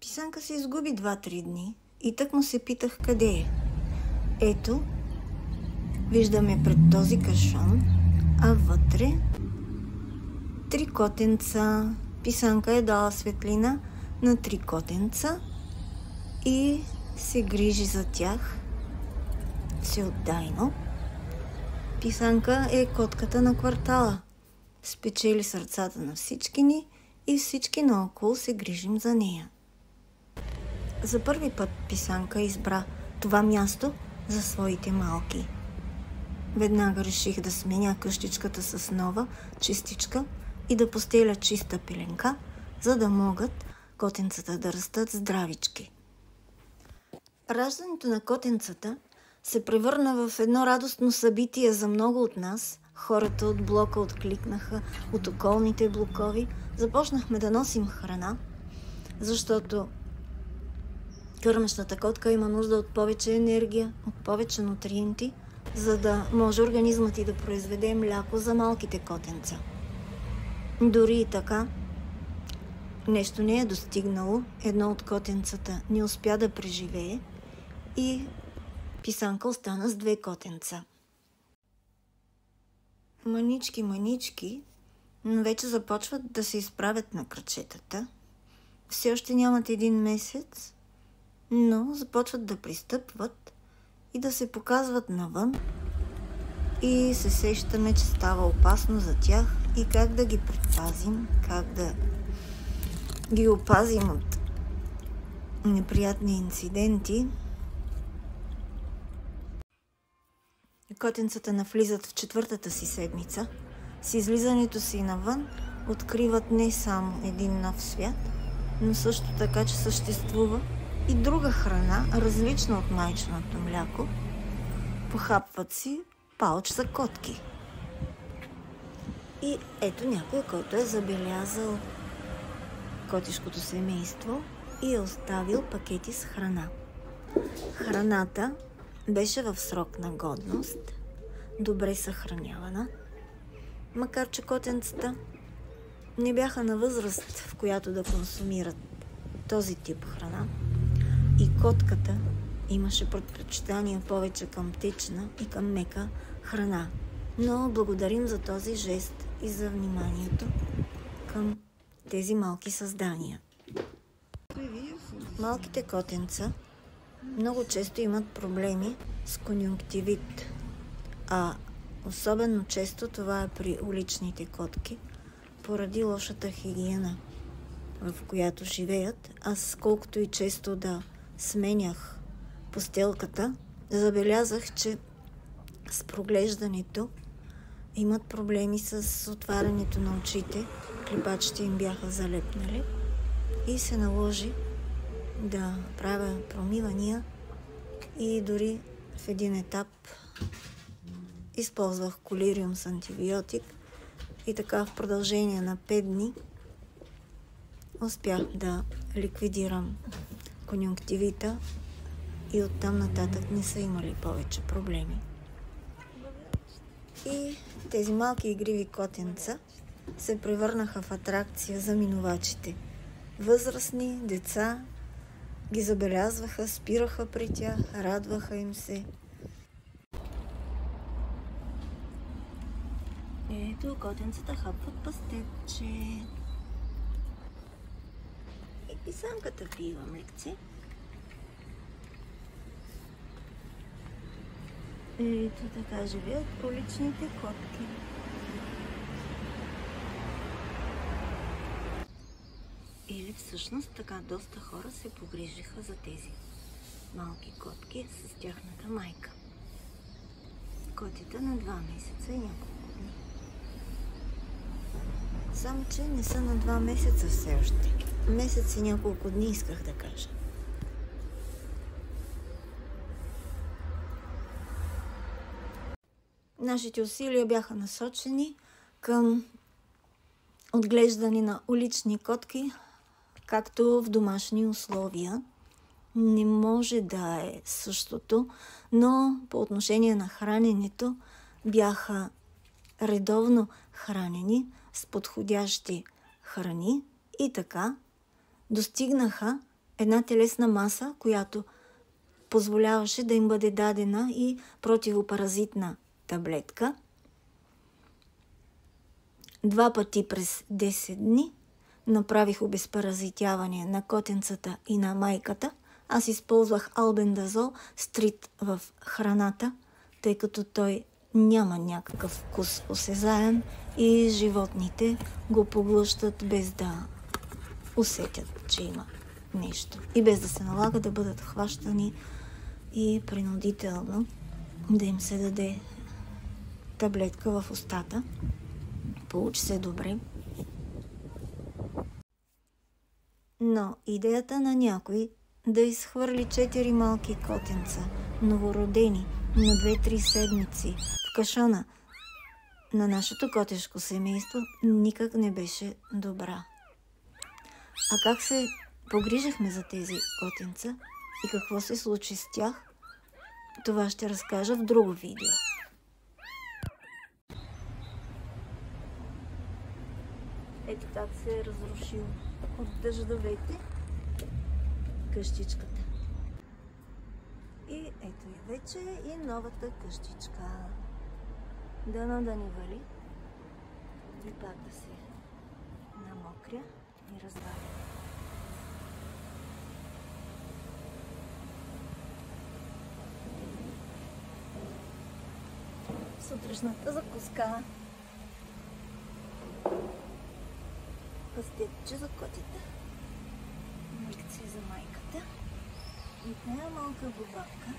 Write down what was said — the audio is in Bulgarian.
Писанка се изгуби 2-3 дни и тък му се питах къде е. Ето, виждаме пред този кашон, а вътре 3 котенца. Писанка е дала светлина на 3 котенца и се грижи за тях всеотдайно. Писанка е котката на квартала. Спечели сърцата на всички ни и всички наоколо се грижим за нея. За първи път Писанка избра това място за своите малки. Веднага реших да сменя къщичката с нова, чистичка и да постеля чиста пеленка, за да могат котенцата да растат здравички. Раждането на котенцата се превърна в едно радостно събитие за много от нас. Хората от блока откликнаха, от околните блокови. Започнахме да носим храна, защото кърмещата котка има нужда от повече енергия, от повече нутриенти, за да може организмът ѝ да произведе мляко за малките котенца. Дори и така, нещо не е достигнало. Едно от котенцата не успя да преживее и Писанка остана с 2 котенца. Манички, но вече започват да се изправят на крачетата. Все още нямат 1 месец, но започват да пристъпват и да се показват навън. И се сещаме, че става опасно за тях и как да ги предпазим, как да ги опазим от неприятни инциденти. Котенцата навлизат в 4-та си седмица. С излизането си навън откриват не само един нов свят, но също така, че съществува и друга храна, различна от майчиното мляко. Похапват си пауч за котки. И ето някой, който е забелязал котишкото семейство и е оставил пакети с храна. Храната беше в срок на годност, добре съхранявана, макар че котенцата не бяха на възраст, в която да консумират този тип храна. И котката имаше предпочитание повече към течна и към мека храна. Но благодарим за този жест и за вниманието към тези малки създания. Малките котенца много често имат проблеми с конюнктивит, а особено често това е при уличните котки, поради лошата хигиена, в която живеят. Аз колкото и често да сменях постелката, забелязах, че с проглеждането имат проблеми с отварянето на очите. Клепачите им бяха залепнали и се наложи да правя промивания и дори в един етап използвах колириум с антибиотик и така в продължение на 5 дни успях да ликвидирам конюнктивита и оттам нататък не са имали повече проблеми. И тези малки игриви котенца се превърнаха в атракция за минувачите. Възрастни, деца ги забелязваха, спираха при тях, радваха им се. Ето, котенцата хапват пастетче. И Писанката пива млекце. Ето така живеят уличните котки. Или всъщност така доста хора се погрижиха за тези малки котки с тяхната майка. Котите на 2 месеца и няколко дни. Само че не са на 2 месеца все още. Месец и няколко дни исках да кажа. Нашите усилия бяха насочени към отглеждане на улични котки, както в домашни условия. Не може да е същото, но по отношение на храненето бяха редовно хранени с подходящи храни и така достигнаха една телесна маса, която позволяваше да им бъде дадена и противопаразитна таблетка. 2 пъти през 10 дни направих обезпаразитяване на котенцата и на майката. Аз използвах албендазол стрит в храната, тъй като той няма някакъв вкус осезаем и животните го поглъщат без да усетят, че има нещо. И без да се налага да бъдат хващани и принудително да им се даде таблетка в устата. Получи се добре. Но идеята на някой да изхвърли 4 малки котенца, новородени, на 2-3 седмици в кашона на нашето котешко семейство никак не беше добра. А как се погрижихме за тези котенца и какво се случи с тях, това ще разкажа в друго видео. Ето как се е разрушил от дъждовете къщичката. И ето и вече и новата къщичка. Дано да ни вали и пак да се намокря и разваля. Сутрешната закуска. Пастетче за котите. Микци за майката. И тая малка бубавка